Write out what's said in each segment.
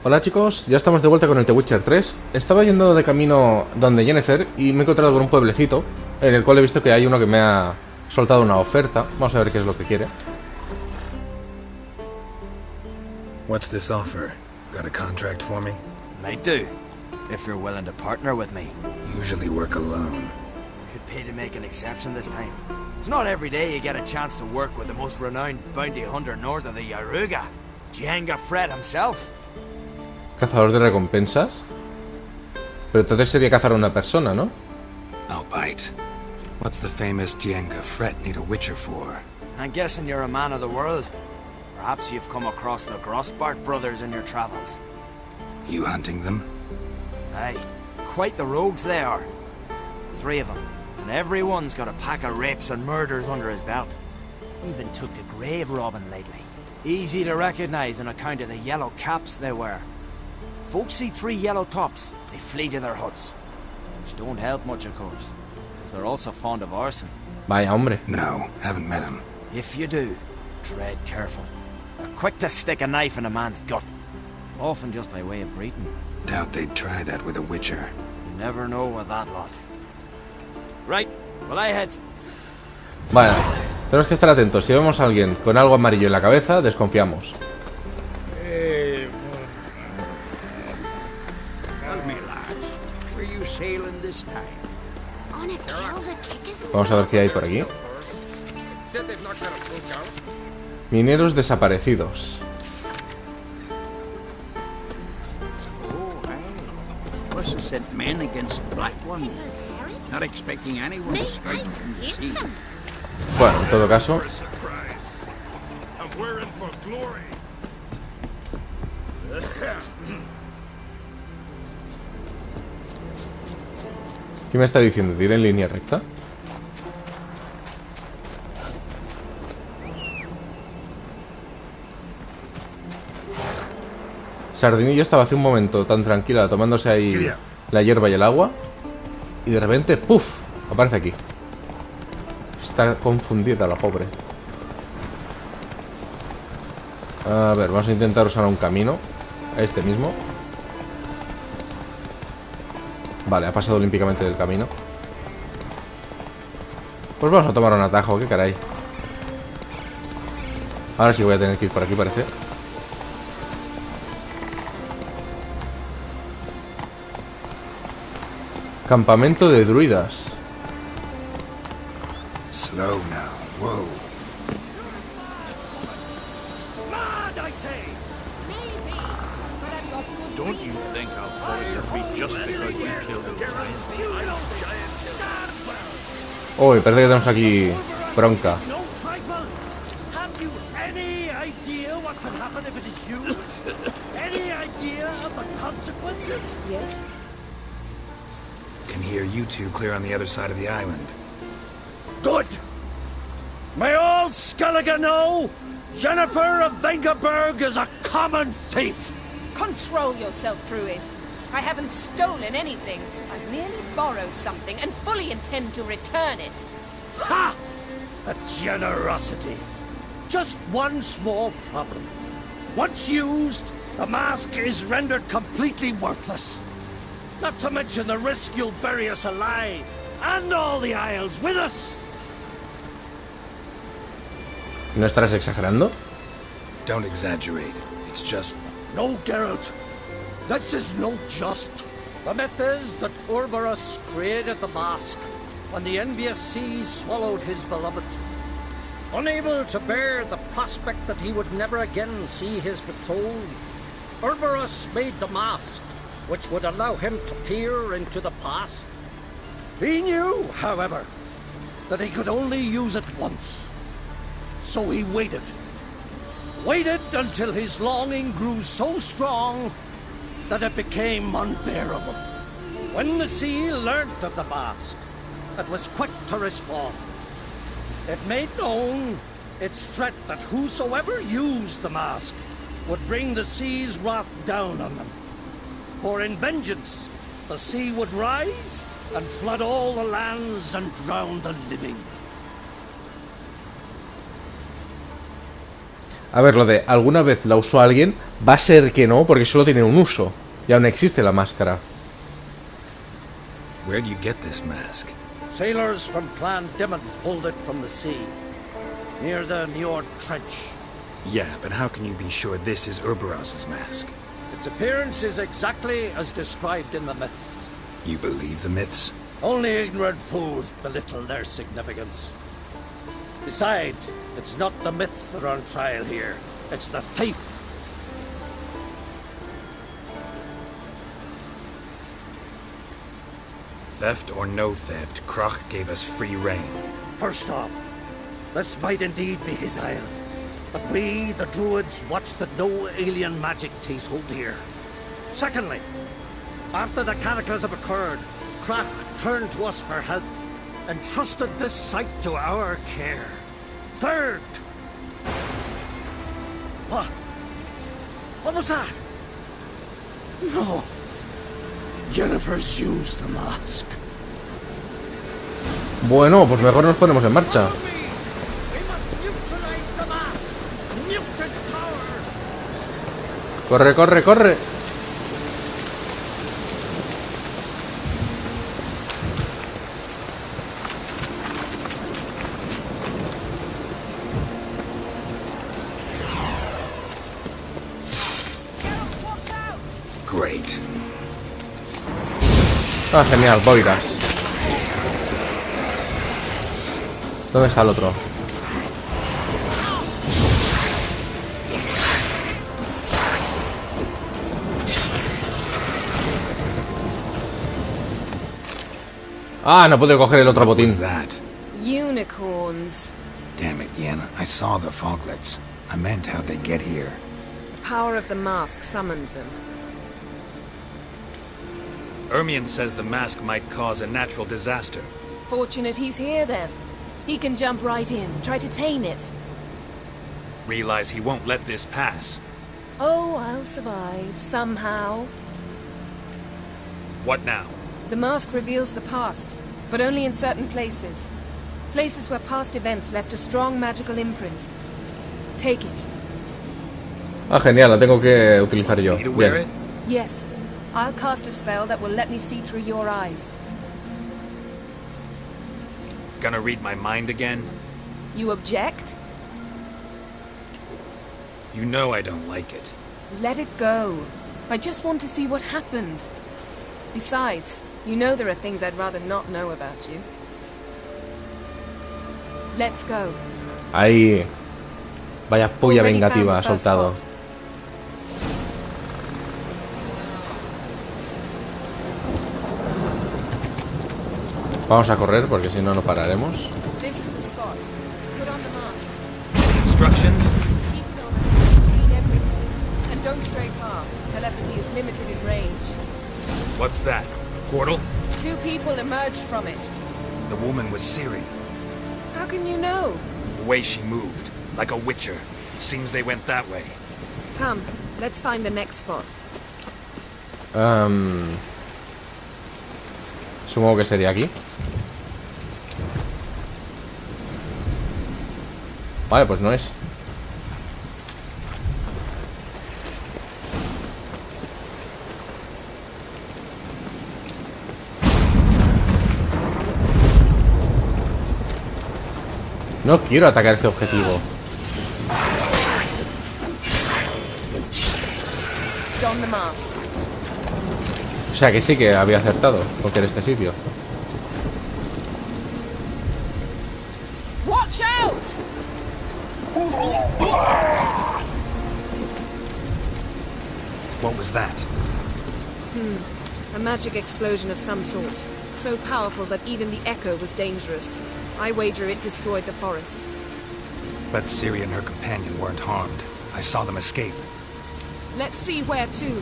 Hola chicos, ya estamos de vuelta con el The Witcher 3. Estaba yendo de camino donde Yennefer y me he encontrado con un pueblecito en el cual he visto que hay uno que me ha soltado una oferta. Vamos a ver qué es lo que quiere. What's this offer? Got a contract for me? Might do, if you're willing to partner with me. Usually work alone. Could pay to make an exception this time. It's not every day you get a chance to work with the most renowned bounty hunter north of the Yaruga, Djenga Fred himself. Cazador de recompensas. Pero entonces sería cazar a una persona, ¿no? I'll bite. What's the famous Djenga Fred need a witcher for? I'm guessing you're a man of the world. Perhaps you've come across the Grossbart brothers in your travels. You hunting them? Aye, quite the rogues they are. 3 of them, and every one's got a pack of rapes and murders under his belt. Even took to grave robbing lately. Easy to recognize on account of the yellow caps they wear. Folks see 3 yellow tops, they flee to their huts. Which don't help much, of course, because they're also fond of arson. Vaya, hombre. No, haven't met him. If you do, tread careful. They're quick to stick a knife in a man's gut, often just by way of greeting. Doubt they'd try that with a witcher. You never know with that lot. Right, well I head. Vale, tenemos que estar atentos. Si vemos a alguien con algo amarillo en la cabeza, desconfiamos. Vamos a ver qué hay por aquí. Mineros desaparecidos. Bueno, en todo caso, ¿qué me está diciendo? ¿Ir en línea recta? Sardinillo estaba hace un momento tan tranquila tomándose ahí la hierba y el agua, y de repente, ¡puf!, aparece aquí. Está confundida la pobre. A ver, vamos a intentar usar un camino. Este mismo. Vale, ha pasado olímpicamente del camino. Pues vamos a tomar un atajo, qué caray. Ahora sí voy a tener que ir por aquí, parece. Campamento de druidas. Slow now, whoa. Don't you think I'll follow your feet just because you killed a giant? Uy, parece que tenemos aquí bronca. Have you any idea what could happen if it is used? Any idea of the consequences? Yes. Can hear you two clear on the other side of the island. Good! May all Skellige know Yennefer of Vengerberg is a common thief! Control yourself, Druid. I haven't stolen anything. I've merely borrowed something and fully intend to return it. Ha! A generosity. Just one small problem. Once used, the mask is rendered completely worthless. Not to mention the risk you'll bury us alive, and all the Isles with us. ¿No estarás exagerando? Don't exaggerate. It's just... No, Geralt. This is no just. The myth is that Uróboros created the mask when the envious seas swallowed his beloved. Unable to bear the prospect that he would never again see his betrothed, Uróboros made the mask, which would allow him to peer into the past. He knew, however, that he could only use it once. So he waited. Waited until his longing grew so strong that it became unbearable. When the sea learnt of the mask, it was quick to respond. It made known its threat that whosoever used the mask would bring the sea's wrath down on them. For in vengeance, the sea would rise and flood all the lands and drown the living. A ver, lo de alguna vez la usó alguien, va a ser que no, porque solo tiene un uso. Y aún existe la máscara. Where do you get this mask? Sailors from Clan Dimon pulled it from the sea, near the Njord Trench. Yeah, but how can you be sure this is Uróboros' mask? Its appearance is exactly as described in the myths. You believe the myths? Only ignorant fools belittle their significance. Besides, it's not the myths that are on trial here. It's the thief. Theft or no theft, Krach gave us free rein. First off, this might indeed be his isle. But we, the Druids, watch that no alien magic takes hold here. Secondly, after the cataclysm occurred, Krach turned to us for help and trusted this site to our care. Third... What was that? No. Jennifer's used the mask. Bueno, pues mejor nos ponemos en marcha. Corre, corre, corre. Great. Ah, genial, boiras. ¿Dónde está el otro? Ah, no puedo coger el otro What was botín. that? Unicorns. Damn it, Yen. I saw the foglets. I meant how'd they get here? The power of the mask summoned them. Ermion says the mask might cause a natural disaster. Fortunate he's here then. He can jump right in, try to tame it. Realize he won't let this pass. Oh, I'll survive, somehow. What now? The mask reveals the past, but only in certain places. Places where past events left a strong magical imprint. Take it. Ah, genial, la tengo que utilizar yo. Me to wear Bien. it? Yes. I'll cast a spell that will let me see through your eyes. Gonna read my mind again? You object? You know I don't like it. Let it go. I just want to see what happened. Besides, you know there are things I'd rather not know about you. Let's go. Ahí. Vaya polla Already vengativa ha found the first soltado. spot. Vamos a correr porque si no, no pararemos. This is the spot. Put on the mask. Instructions? Keep it on until you've seen everything. And don't stray far. Telepathy is limited in range. What's that? A portal? 2 people emerged from it. The woman was Ciri. How can you know? The way she moved. Like a witcher. Seems they went that way. Come, let's find the next spot. Supongo que sería aquí. Vale, pues no es. No quiero atacar este objetivo. Don the mask. O sea que sí que había acertado coger este sitio. Watch out! What was that? A magic explosion of some sort. So powerful that even the echo was dangerous. I wager it destroyed the forest. But Ciri and her companion weren't harmed. I saw them escape. Let's see where to.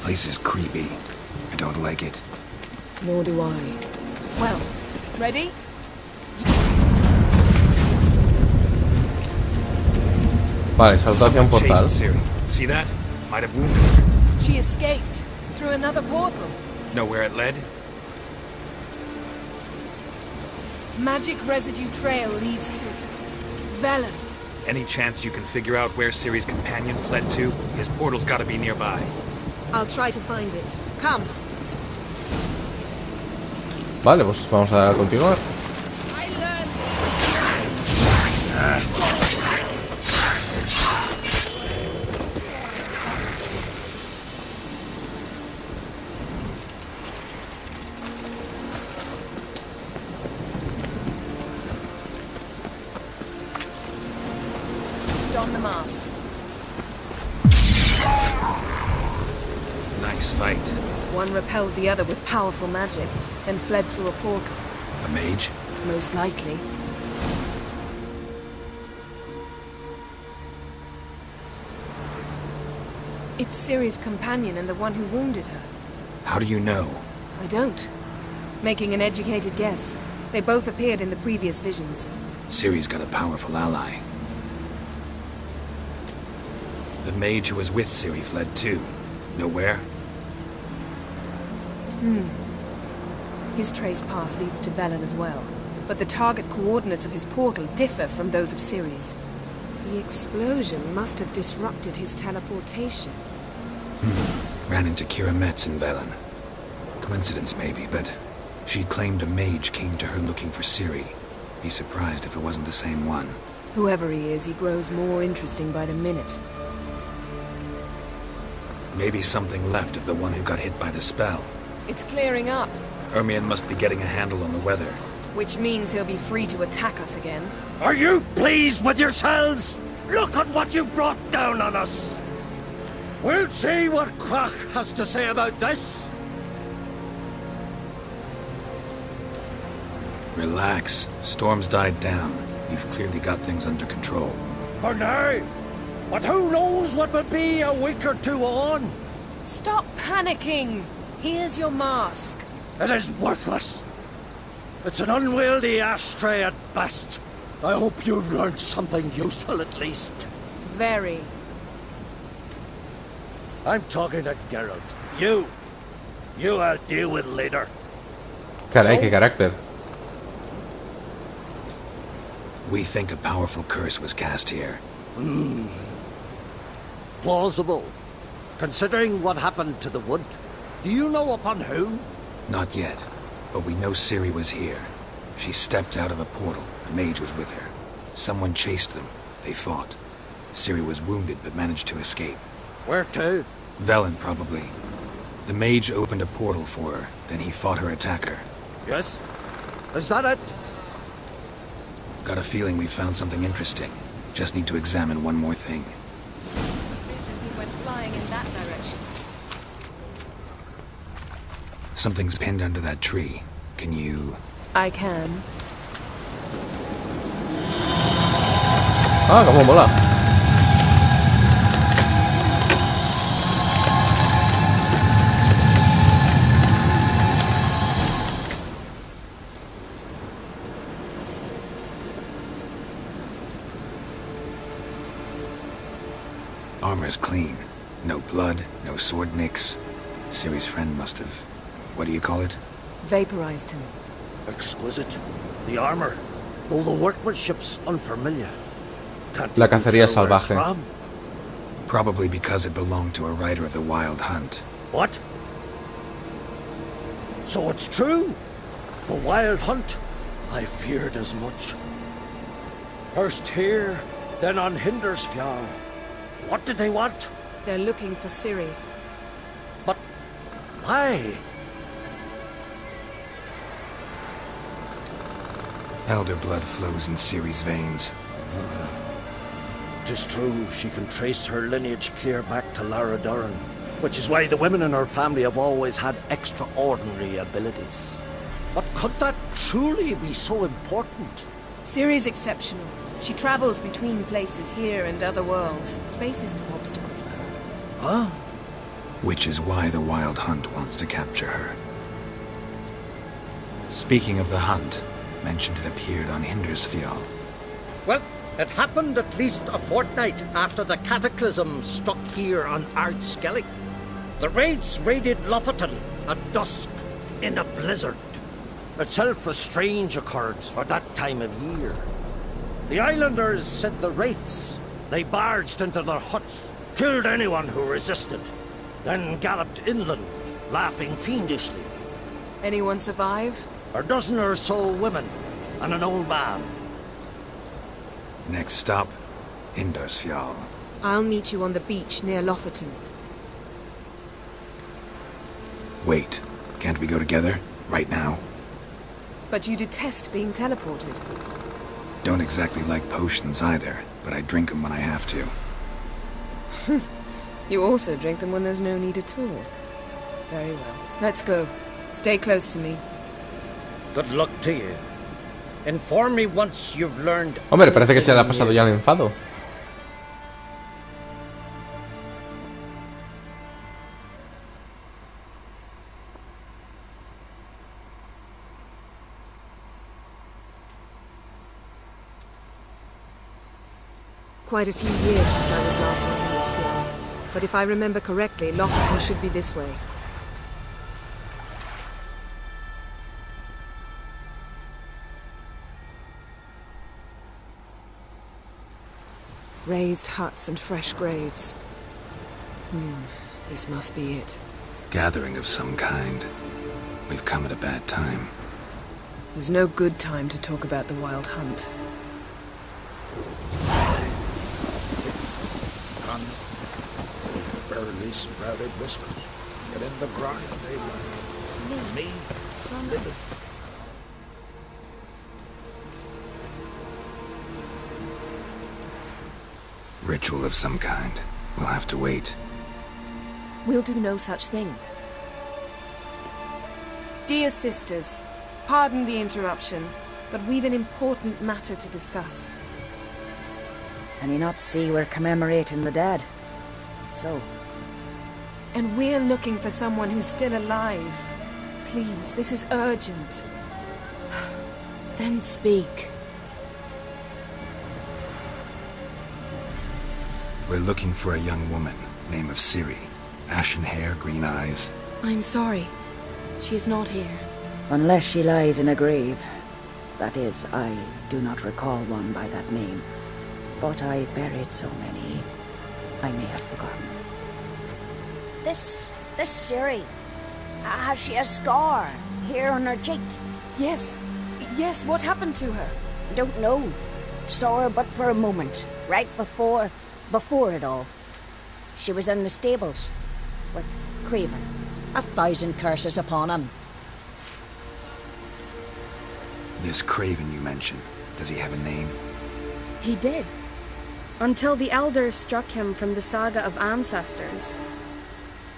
Place is creepy. I don't like it. Nor do I. Well, ready? Vale, saltó hacia un Someone portal. chased Ciri. See that? Might have wounded her. She escaped through another portal. Know where it led? Magic residue trail leads to Velen. Any chance you can figure out where Ciri's companion fled to? His portal's gotta be nearby. I'll try to find it. Come. Vale, pues vamos a continuar. I learned Don the mask. Nice fight. One repelled the other with powerful magic, then fled through a portal. A mage? Most likely. It's Ciri's companion and the one who wounded her. How do you know? I don't. Making an educated guess. They both appeared in the previous visions. Ciri's got a powerful ally. The mage who was with Ciri fled too. Know where? His trace path leads to Velen as well. But the target coordinates of his portal differ from those of Ciri's. The explosion must have disrupted his teleportation. Ran into Kira Metz in Velen. Coincidence maybe, but she claimed a mage came to her looking for Ciri. Be surprised if it wasn't the same one. Whoever he is, he grows more interesting by the minute. Maybe something left of the one who got hit by the spell. It's clearing up, Ermion must be getting a handle on the weather. which means he'll be free to attack us again. Are you pleased with yourselves? Look at what you brought down on us. We'll see what Krach has to say about this. Relax. Storm's died down. You've clearly got things under control. For now. But who knows what will be a week or two on? Stop panicking! Here's your mask. It is worthless. It's an unwieldy ashtray at best. I hope you've learned something useful at least. Very. I'm talking to Geralt. You I'll deal with later. Caray, qué carácter. We think a powerful curse was cast here. Plausible. Considering what happened to the wood. Do you know upon whom? Not yet, but we know Ciri was here. She stepped out of a portal. A mage was with her. Someone chased them. They fought. Ciri was wounded but managed to escape. Where to? Velen, probably. The mage opened a portal for her, then he fought her attacker. Yes? Is that it? Got a feeling we found something interesting. Just need to examine one more thing. He went flying in that direction. Something's pinned under that tree. Can you... I can. Ah, cómo mola. Armor's clean. No blood, no sword nicks. Ciri's friend must have... What do you call it? Vaporized him. Exquisite. The armor. Though the workmanship's unfamiliar. Can't La even cacería tell where it's salvaje. from. Probably because it belonged to a rider of the Wild Hunt. What? So it's true? The Wild Hunt? I feared as much. First here, then on Hindersfjall. What did they want? They're looking for Ciri. But why? Elder blood flows in Ciri's veins. 'Tis true, she can trace her lineage clear back to Lara Duran, which is why the women in her family have always had extraordinary abilities. But could that truly be so important? Ciri's exceptional. She travels between places here and other worlds. Space is no obstacle for her. Huh? Which is why the Wild Hunt wants to capture her. Speaking of the hunt, mentioned it appeared on Hindersfjall. Well, It happened at least a fortnight after the cataclysm struck here on Ard Skellig. The raids raided Lofoten at dusk in a blizzard. Itself a strange occurrence for that time of year. The islanders said the wraiths. They barged into their huts, killed anyone who resisted, then galloped inland, laughing fiendishly. Anyone survive? A dozen or so women and an old man. Next stop, Hindarsfjall. I'll meet you on the beach near Lofoten. Wait, can't we go together? Right now? But you detest being teleported. Don't exactly like potions either, but I drink them when I have to. You also drink them when there's no need at all. Very well. Let's go. Stay close to me. Good luck to you. Inform me once you've learned. Hombre, parece que se le ha pasado ya el enfado. Quite a few years since I was last on Hindarsfjall, but if I remember correctly, Lofoten should be this way. Raised huts and fresh graves. This must be it. Gathering of some kind. We've come at a bad time. There's no good time to talk about the Wild Hunt. Barely sprouted whiskers. Get in the grind, they left. Me, living. Ritual of some kind. We'll have to wait. We'll do no such thing. Dear sisters, pardon the interruption, but we've an important matter to discuss. Can you not see we're commemorating the dead? So? And we're looking for someone who's still alive. Please, this is urgent. Then speak. We're looking for a young woman, name of Ciri. Ashen hair, green eyes. I'm sorry. She is not here. Unless she lies in a grave. That is, I do not recall one by that name. But I've buried so many, I may have forgotten. This Ciri, has she a scar here on her cheek? Yes, what happened to her? Don't know. Saw her but for a moment, right before it all. She was in the stables with Craven. 1,000 curses upon him. This Craven you mentioned, does he have a name? He did. Until the elders struck him from the saga of ancestors.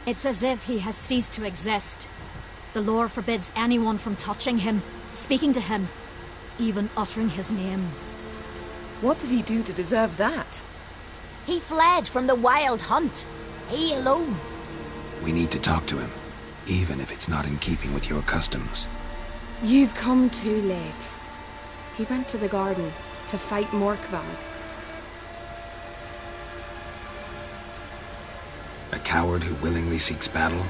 It's as if he has ceased to exist. The lore forbids anyone from touching him, speaking to him, even uttering his name. What did he do to deserve that? He fled from the Wild Hunt. He alone. We need to talk to him, even if it's not in keeping with your customs. You've come too late. He went to the garden to fight Morkvag. A coward who willingly seeks battle?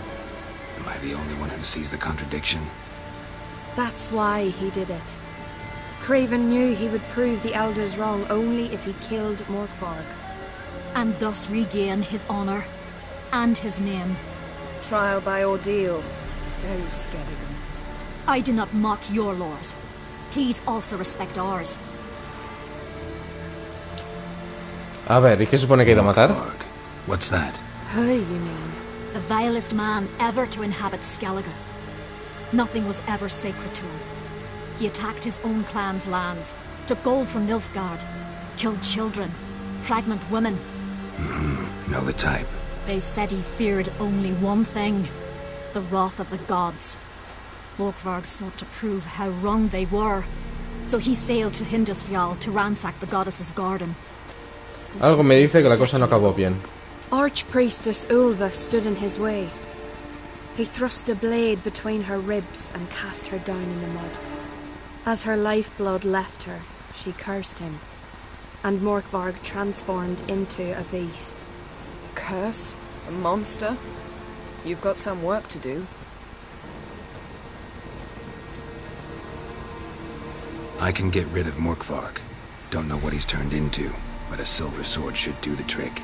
Am I the only one who sees the contradiction? That's why he did it. Craven knew he would prove the elders wrong only if he killed Morkvarg. And thus regain his honor and his name. Trial by ordeal. Very Skelligan. I do not mock your laws. Please also respect ours. A ver, ¿y qué supone que ha ido a matar? What's that? Who, you mean? The vilest man ever to inhabit Skellige. Nothing was ever sacred to him. He attacked his own clan's lands, took gold from Nilfgaard, killed children, pregnant women. Know the type. They said he feared only one thing, the wrath of the gods. Morkvarg sought to prove how wrong they were, so he sailed to Hindarsfjall to ransack the goddess's garden. Algo me dice que la cosa no acabó bien. Archpriestess Ulva stood in his way. He thrust a blade between her ribs and cast her down in the mud. As her lifeblood left her, she cursed him. and Morkvarg transformed into a beast. A curse? A monster? You've got some work to do. I can get rid of Morkvarg. Don't know what he's turned into, but a silver sword should do the trick.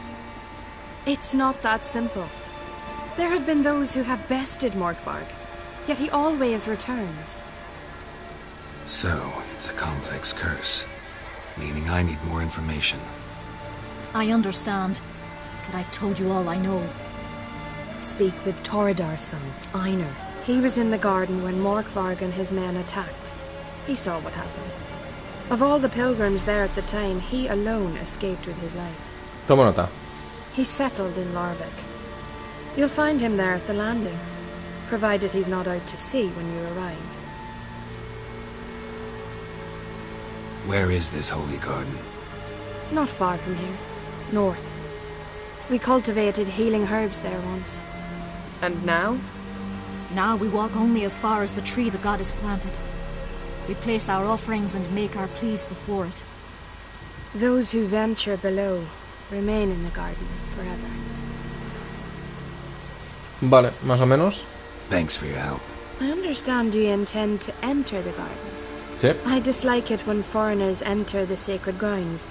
It's not that simple. There have been those who have bested Morkvarg, yet he always returns. So, it's a complex curse, meaning I need more information. I understand, but I've told you all I know. Speak with Toredar's son, Einar. He was in the garden when Morkvarg and his men attacked. He saw what happened. Of all the pilgrims there at the time, he alone escaped with his life. Tomo nota. He settled in Larvik. You'll find him there at the landing, provided he's not out to sea when you arrive. Where is this holy garden? Not far from here. North. We cultivated healing herbs there once. And now? Now we walk only as far as the tree the goddess planted. We place our offerings and make our pleas before it. Those who venture below remain in the garden forever. Vale, más o menos. Thanks for your help. I understand you intend to enter the garden. Sí. I dislike it when foreigners enter the sacred grounds,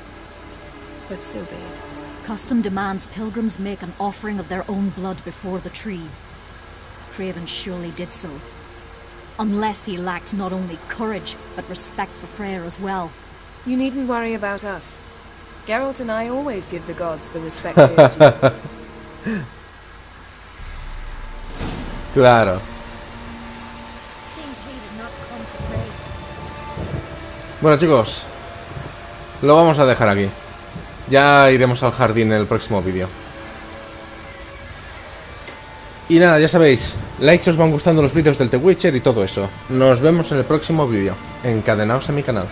but so be it. Custom demands pilgrims make an offering of their own blood before the tree. Craven surely did so. Unless he lacked not only courage, but respect for Freyr as well. You needn't worry about us. Geralt and I always give the gods the respect they are due. Claro. Seems he did not come to pray. Bueno, chicos, lo vamos a dejar aquí. Ya iremos al jardín en el próximo vídeo. Y nada, ya sabéis, likes si os van gustando los vídeos del The Witcher y todo eso. Nos vemos en el próximo vídeo. Encadenaos a mi canal.